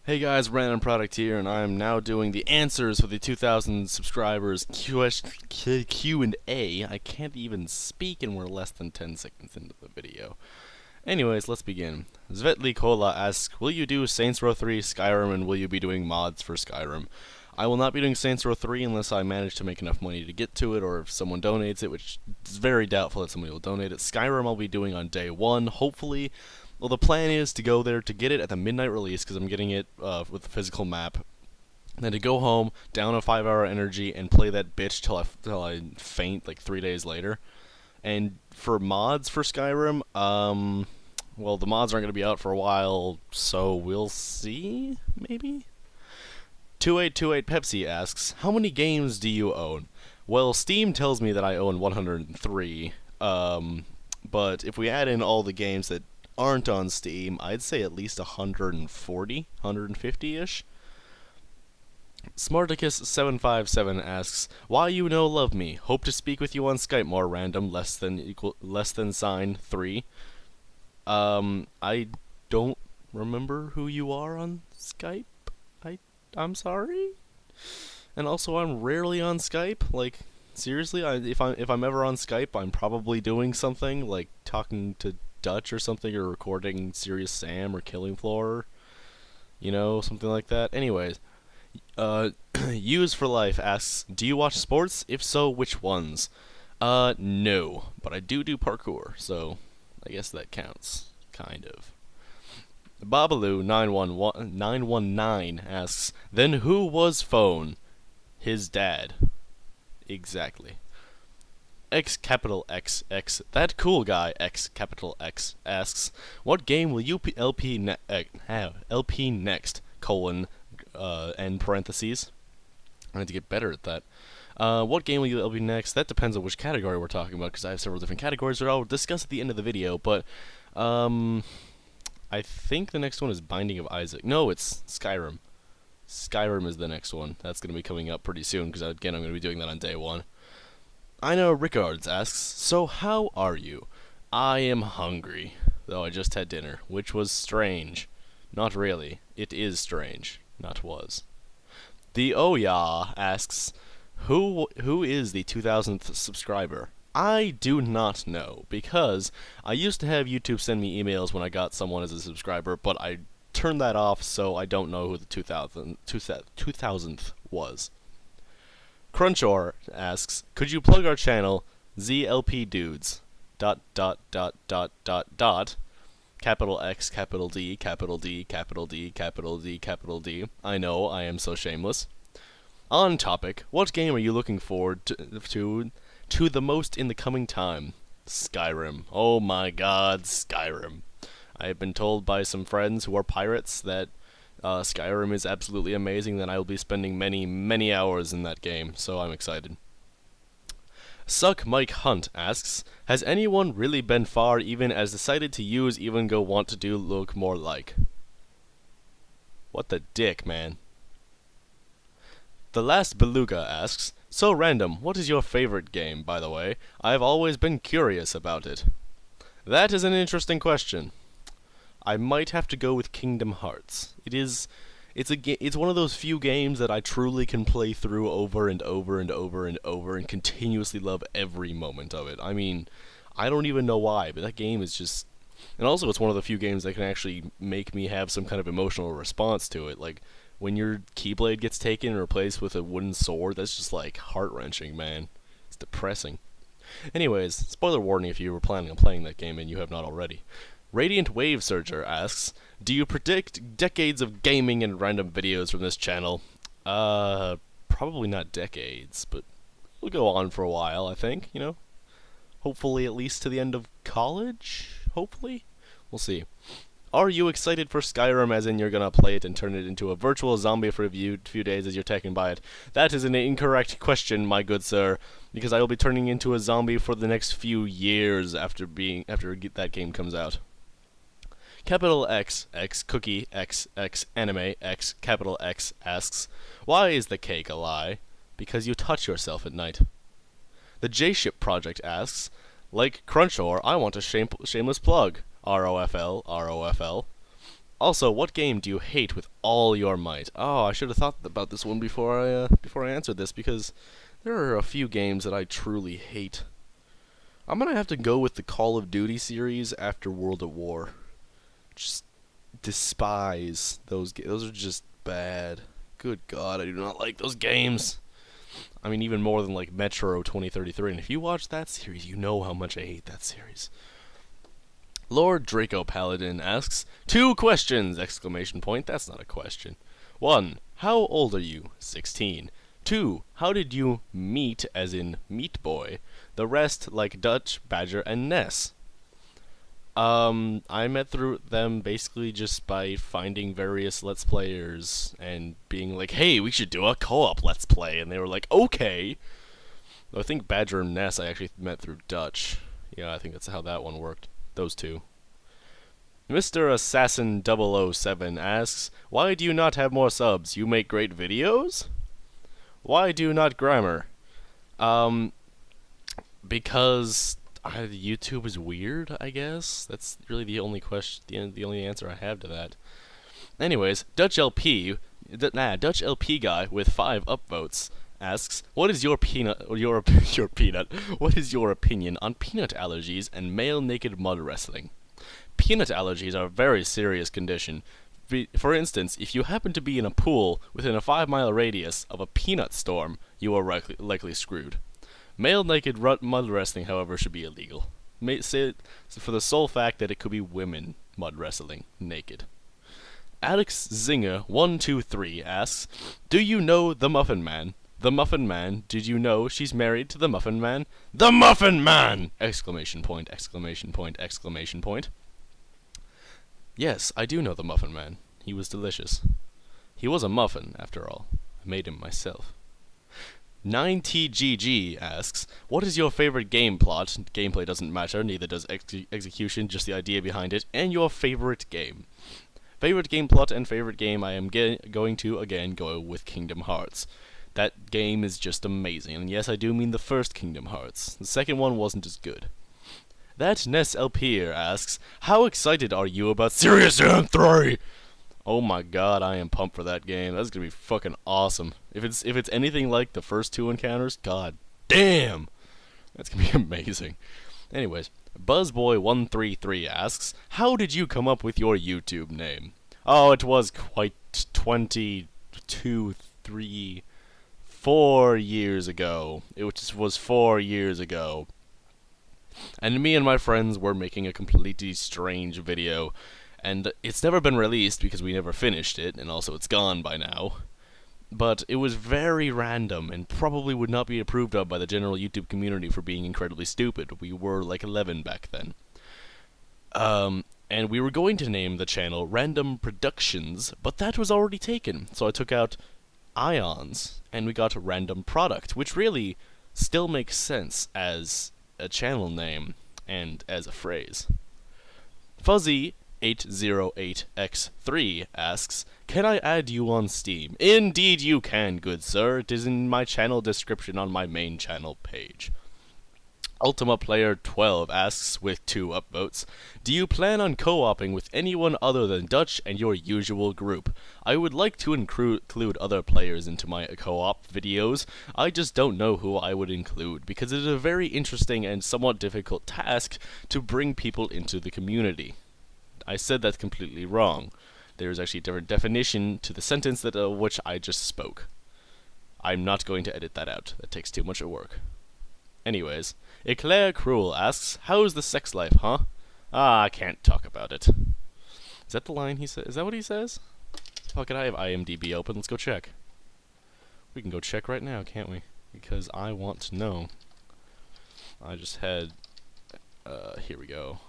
Hey guys, Random Product here, and I'm now doing the answers for the 2,000 subscribers Q&A. I can't even speak, and we're less than 10 seconds into the video. Anyways, let's begin. Svetli Kola asks, will you do Saints Row 3, Skyrim, and will you be doing mods for Skyrim? I will not be doing Saints Row 3 unless I manage to make enough money to get to it, or if someone donates it, which is very doubtful that somebody will donate it. Skyrim I'll be doing on day 1, hopefully. Well, the plan is to go there to get it at the midnight release, because I'm getting it with the physical map. Then to go home, down a 5-hour energy, and play that bitch till I faint like 3 days later. And for mods for Skyrim, well, the mods aren't going to be out for a while, so we'll see, maybe? 2828 Pepsi asks, how many games do you own? Well, Steam tells me that I own 103, but if we add in all the games that aren't on Steam, I'd say at least 140, 150-ish. Smarticus757 asks, why you no love me? Hope to speak with you on Skype more random, less than sign 3. I don't remember who you are on Skype. I'm sorry. And also, I'm rarely on Skype. Like, seriously, if I'm ever on Skype, I'm probably doing something like talking to Dutch or something, or recording Serious Sam or Killing Floor, you know, something like that. Anyways, Use for Life asks, do you watch sports? If so, which ones? No, but I do parkour, so I guess that counts, kind of. Babaloo919 asks, then who was Phone? His dad. Exactly. X capital X X, that cool guy X capital X asks, what game will you LP next, colon, end parentheses. I need to get better at that. What game will you LP next? That depends on which category we're talking about, because I have several different categories that I'll discuss at the end of the video, but, I think the next one is Binding of Isaac. No, it's Skyrim. Skyrim is the next one. That's going to be coming up pretty soon, because again, I'm going to be doing that on day 1. I know Rickards asks, so how are you? I am hungry, though I just had dinner, which was strange. Not really. It is strange. Not was. The Oya asks, who is the 2000th subscriber? I do not know, because I used to have YouTube send me emails when I got someone as a subscriber, but I turned that off, so I don't know who the 2000th was. Crunchor asks, could you plug our channel, ZLP Dudes, ... capital X, capital D, capital D, capital D, capital D, capital D. I know, I am so shameless. On topic, what game are you looking forward to the most in the coming time? Skyrim. Oh my god, Skyrim. I have been told by some friends who are pirates that Skyrim is absolutely amazing, that I will be spending many, many hours in that game, so I'm excited. Suck Mike Hunt asks, has anyone really been far even as decided to use even go want to do look more like? What the dick, man. The Last Beluga asks, so random, what is your favorite game, by the way? I've always been curious about it. That is an interesting question. I might have to go with Kingdom Hearts. It's one of those few games that I truly can play through over and over and over and over and continuously love every moment of it. I mean, I don't even know why, but that game is just... And also it's one of the few games that can actually make me have some kind of emotional response to it. Like, when your Keyblade gets taken and replaced with a wooden sword, that's just like heart-wrenching, man. It's depressing. Anyways, spoiler warning if you were planning on playing that game and you have not already. Radiant Wave Surger asks, do you predict decades of gaming and random videos from this channel? Probably not decades, but we'll go on for a while, I think, you know? Hopefully at least to the end of college? Hopefully? We'll see. Are you excited for Skyrim, as in you're gonna play it and turn it into a virtual zombie for a few days as you're taken by it? That is an incorrect question, my good sir, because I will be turning into a zombie for the next few years after that game comes out. Capital X, X, Cookie, X, X, Anime, X, Capital X asks, why is the cake a lie? Because you touch yourself at night. The J-Ship Project asks, like Crunchor, I want a shameless plug. ROFL, ROFL. Also, what game do you hate with all your might? Oh, I should have thought about this one before I answered this, because there are a few games that I truly hate. I'm gonna have to go with the Call of Duty series after World at War. Just despise those games. Those are just bad. Good God, I do not like those games. I mean, even more than like Metro 2033. And if you watch that series, you know how much I hate that series. Lord Draco Paladin asks, 2 questions! Exclamation point. That's not a question. 1. How old are you? 16. 2. How did you meet, as in Meat Boy, the rest like Dutch, Badger, and Ness? I met through them basically just by finding various Let's Players and being like, hey, we should do a co-op Let's Play. And they were like, okay. I think Badger and Ness I actually met through Dutch. Yeah, I think that's how that one worked. Those two. Mr. Assassin 007 asks, why do you not have more subs? You make great videos? Why do you not grammar? Because YouTube is weird, I guess. That's really the only question, the only answer I have to that. Anyways, Dutch LP guy with 5 upvotes asks, what is your peanut? What is your opinion on peanut allergies and male naked mud wrestling? Peanut allergies are a very serious condition. For instance, if you happen to be in a pool within a 5-mile radius of a peanut storm, you are likely screwed. Male naked mud wrestling, however, should be illegal. For the sole fact that it could be women mud wrestling naked. Alex Zinger 123 asks, do you know the Muffin Man? The Muffin Man, did you know she's married to the Muffin Man? The Muffin Man! Exclamation point, exclamation point, exclamation point. Yes, I do know the Muffin Man. He was delicious. He was a muffin, after all. I made him myself. 9TGG asks, what is your favorite game plot? Gameplay doesn't matter, neither does execution, just the idea behind it, and your favorite game. Favorite game plot and favorite game, I am going to, again, go with Kingdom Hearts. That game is just amazing, and yes, I do mean the first Kingdom Hearts. The second one wasn't as good. That Ness Elpier asks, how excited are you about Serious Sam 3? Oh my god, I am pumped for that game. That's gonna be fucking awesome. If it's anything like the first 2 encounters, god damn! That's gonna be amazing. Anyways, Buzzboy133 asks, how did you come up with your YouTube name? Oh, it was quite 4 years ago. It was 4 years ago. And me and my friends were making a completely strange video. And it's never been released because we never finished it, and also it's gone by now. But it was very random, and probably would not be approved of by the general YouTube community for being incredibly stupid. We were like 11 back then. And we were going to name the channel Random Productions, but that was already taken. So I took out Ions, and we got Random Product, which really still makes sense as a channel name and as a phrase. Fuzzy808X3 asks, can I add you on Steam? Indeed you can, good sir. It is in my channel description on my main channel page. Ultima Player 12 asks, with 2 upvotes, do you plan on co-oping with anyone other than Dutch and your usual group? I would like to include other players into my co-op videos. I just don't know who I would include, because it is a very interesting and somewhat difficult task to bring people into the community. I said that completely wrong. There is actually a different definition to the sentence that which I just spoke. I'm not going to edit that out. That takes too much work. Anyways, Eclair Cruel asks, how's the sex life, huh? Ah, I can't talk about it. Is that the line he says? Is that what he says? Fuck it, I have IMDb open. Let's go check. We can go check right now, can't we? Because I want to know. I just had... here we go.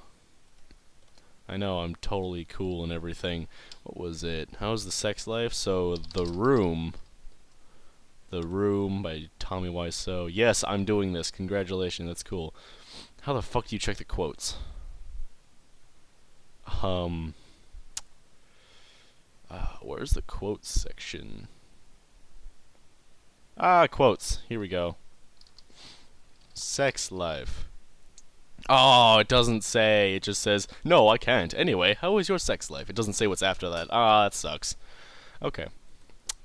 I know, I'm totally cool and everything. What was it? How's the sex life? So, The Room by Tommy Wiseau. Yes, I'm doing this. Congratulations, that's cool. How the fuck do you check the quotes? Where's the quotes section? Ah, quotes. Here we go. Sex life. Oh, it doesn't say. It just says, no, I can't. Anyway, how is your sex life? It doesn't say what's after that. Ah, that sucks. Okay.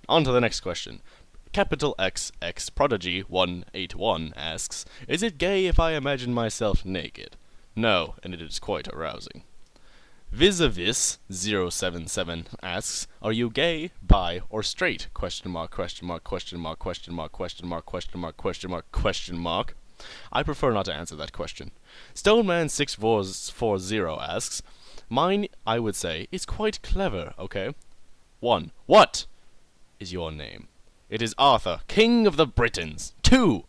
On to the next question. Capital XX Prodigy 181 asks, is it gay if I imagine myself naked? No, and it is quite arousing. Vis-a-vis 077 asks, are you gay, bi, or straight? Question mark, question mark, question mark, question mark, question mark, question mark, question mark, question mark. I prefer not to answer that question. Stoneman6440 asks, mine, I would say, is quite clever, okay? 1. What is your name? It is Arthur, King of the Britons. 2.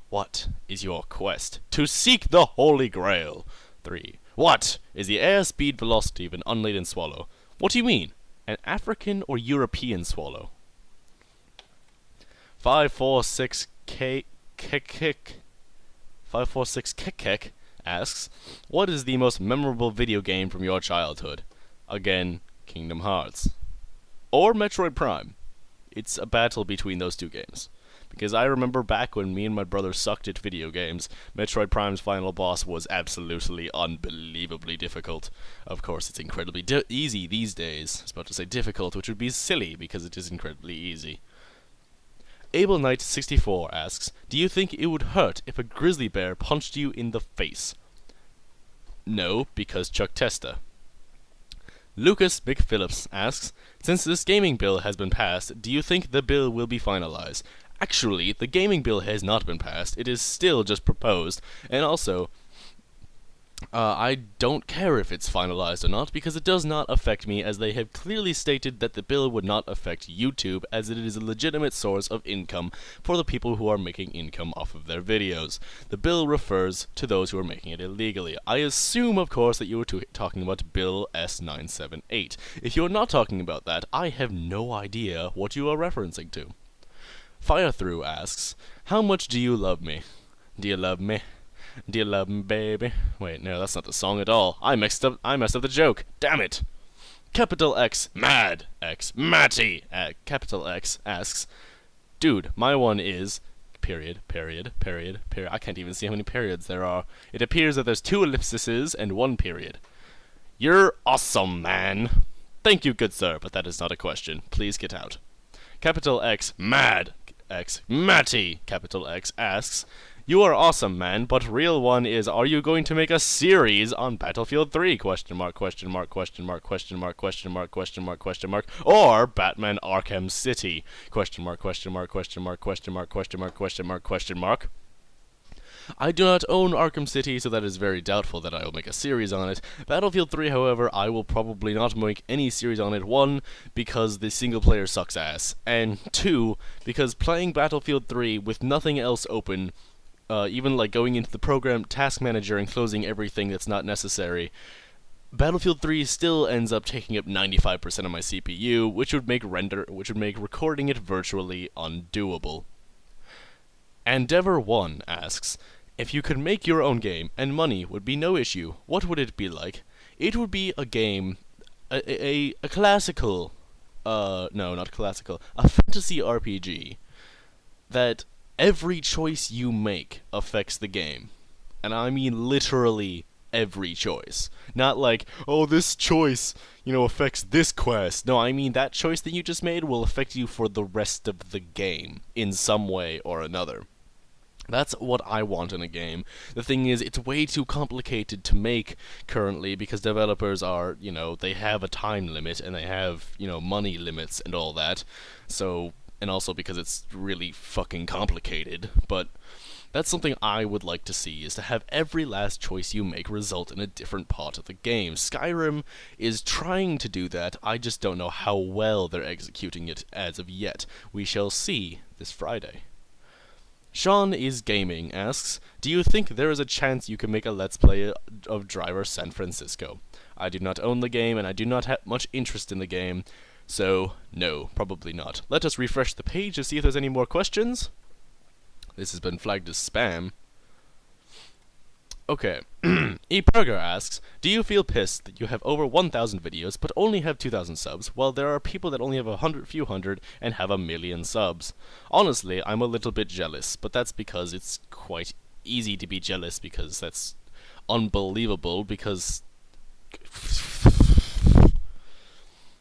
What is your quest? To seek the Holy Grail. 3. What is the airspeed velocity of an unladen swallow? What do you mean? An African or European swallow? 546 546 asks, what is the most memorable video game from your childhood? Again, Kingdom Hearts. Or Metroid Prime. It's a battle between those two games. Because I remember back when me and my brother sucked at video games, Metroid Prime's final boss was absolutely unbelievably difficult. Of course, it's incredibly easy these days. I was about to say difficult, which would be silly, because it is incredibly easy. Able Knight 64 asks, do you think it would hurt if a grizzly bear punched you in the face? No, because Chuck Testa. Lucas McPhillips asks, since this gaming bill has been passed, do you think the bill will be finalized? Actually, the gaming bill has not been passed. It is still just proposed. And also, I don't care if it's finalized or not, because it does not affect me, as they have clearly stated that the bill would not affect YouTube, as it is a legitimate source of income for the people who are making income off of their videos. The bill refers to those who are making it illegally. I assume, of course, that you were talking about Bill S978. If you're not talking about that, I have no idea what you are referencing to. Firethrough asks, how much do you love me? Do you love me? Do you love me, baby? Wait, no, that's not the song at all. I messed up the joke. Damn it. Capital X Mad X Matty Capital X asks, dude, my one is period. I can't even see how many periods there are. It appears that there's 2 ellipses and 1 period. You're awesome, man. Thank you, good sir, but that is not a question. Please get out. Capital X Mad X Matty Capital X asks, you are awesome, man, but real one is, are you going to make a series on Battlefield 3? Question mark, question mark, question mark, question mark, question mark, question mark, question mark, or Batman Arkham City? Question mark, question mark, question mark, question mark, question mark, question mark, question mark. I do not own Arkham City, so that is very doubtful that I will make a series on it. Battlefield 3, however, I will probably not make any series on it. 1, because the single player sucks ass, and 2, because playing Battlefield 3 with nothing else open, even like going into the program task manager and closing everything that's not necessary, Battlefield 3 still ends up taking up 95% of my CPU, which would make recording it virtually undoable. Endeavor1 asks, if you could make your own game and money would be no issue, what would it be like? It would be a game, a classical, no, not classical, a fantasy RPG that every choice you make affects the game. And I mean literally every choice. Not like, oh, this choice, affects this quest. No, I mean that choice that you just made will affect you for the rest of the game in some way or another. That's what I want in a game. The thing is, it's way too complicated to make currently because developers are, they have a time limit and they have, money limits and all that. So, and also because it's really fucking complicated. But that's something I would like to see, is to have every last choice you make result in a different part of the game. Skyrim is trying to do that. I just don't know how well they're executing it as of yet. We shall see this Friday. Sean is Gaming asks, do you think there is a chance you can make a Let's Play of Driver San Francisco? I do not own the game, and I do not have much interest in the game, so no, probably not. Let us refresh the page to see if there's any more questions. This has been flagged as spam. Okay. ePurger asks, do you feel pissed that you have over 1,000 videos but only have 2,000 subs, while there are people that only have a few hundred and have 1,000,000 subs? Honestly, I'm a little bit jealous, but that's because it's quite easy to be jealous because that's unbelievable because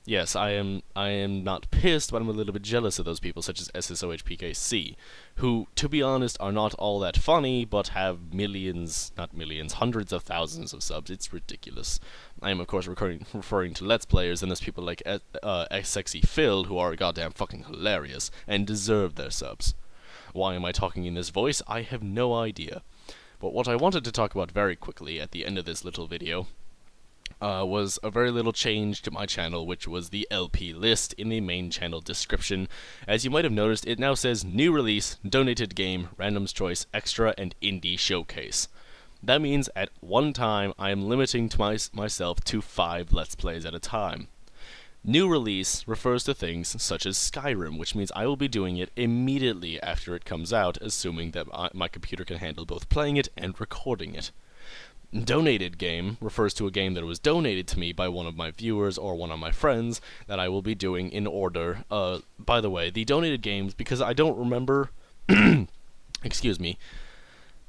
yes, I am not pissed, but I'm a little bit jealous of those people, such as SSOHPKC, who, to be honest, are not all that funny, but have millions, not millions, hundreds of thousands of subs. It's ridiculous. I am, of course, referring to Let's Players, and there's people like Sexy Phil, who are goddamn fucking hilarious, and deserve their subs. Why am I talking in this voice? I have no idea. But what I wanted to talk about very quickly at the end of this little video was a very little change to my channel, which was the LP list in the main channel description. As you might have noticed, it now says New Release, Donated Game, Random's Choice, Extra, and Indie Showcase. That means at one time I am limiting to myself to 5 Let's Plays at a time. New Release refers to things such as Skyrim, which means I will be doing it immediately after it comes out, assuming that my computer can handle both playing it and recording it. Donated Game refers to a game that was donated to me by one of my viewers or one of my friends that I will be doing in order. By the way, the donated games, because I don't remember, excuse me,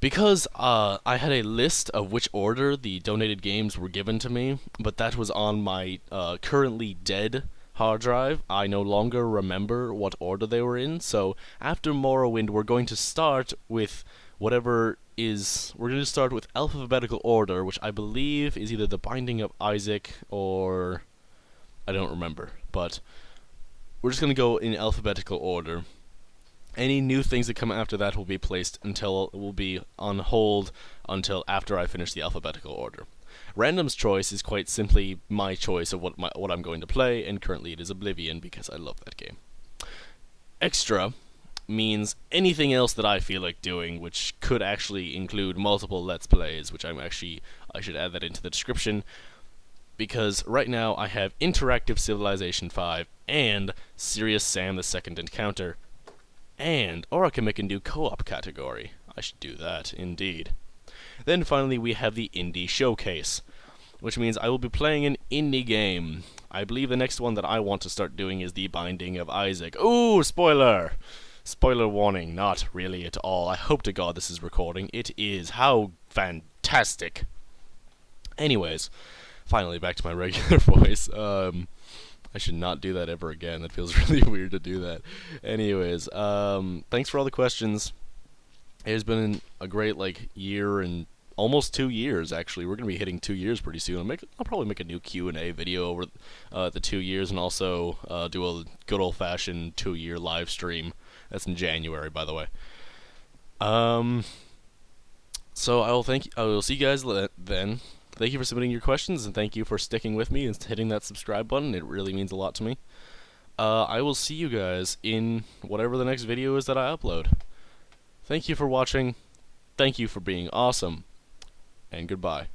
because I had a list of which order the donated games were given to me, but that was on my currently dead hard drive. I no longer remember what order they were in, so after Morrowind we're going to start with whatever is, we're going to start with alphabetical order, which I believe is either The Binding of Isaac or I don't remember, but we're just going to go in alphabetical order. Any new things that come after that will be placed until, will be on hold until after I finish the alphabetical order. Random's Choice is quite simply my choice of what I'm going to play, and currently it is Oblivion because I love that game. Extra means anything else that I feel like doing, which could actually include multiple Let's Plays, which I should add that into the description, because right now I have Interactive Civilization 5 and Serious Sam the Second Encounter, or I can make a new co-op category. I should do that, indeed. Then finally we have the Indie Showcase, which means I will be playing an indie game. I believe the next one that I want to start doing is The Binding of Isaac. Ooh, spoiler! Spoiler warning, not really at all. I hope to God this is recording. It is. How fantastic. Anyways, finally back to my regular voice. I should not do that ever again. That feels really weird to do that. Anyways, thanks for all the questions. It has been a great, year and almost 2 years, actually. We're going to be hitting 2 years pretty soon. I'll probably make a new Q&A video over the 2 years, and also do a good old-fashioned 2-year live stream. That's in January, by the way. So I will see you guys then. Thank you for submitting your questions, and thank you for sticking with me and hitting that subscribe button. It really means a lot to me. I will see you guys in whatever the next video is that I upload. Thank you for watching. Thank you for being awesome. And goodbye.